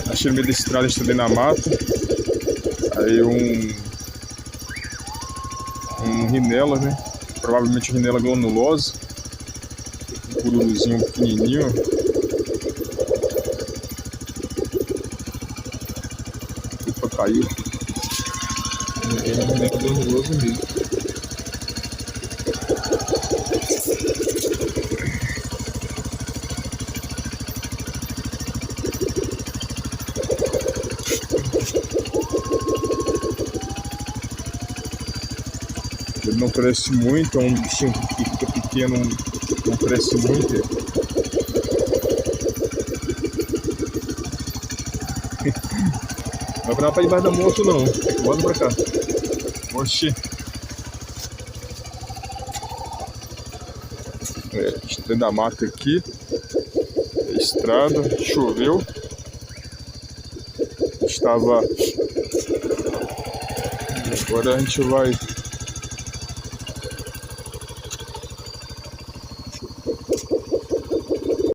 achei no meio da estrada, estudei na mata. Aí um rhinella, né? Provavelmente rhinella granulosa. Um cururuzinho pequenininho. Opa, caiu. É rhinella granulosa mesmo. Ele não cresce muito, é um bichinho que fica pequeno, não cresce muito. Não vai pra lá pra debaixo da moto não, bota pra cá. Oxi. Dentro da mata aqui, estrada, choveu. Agora a gente vai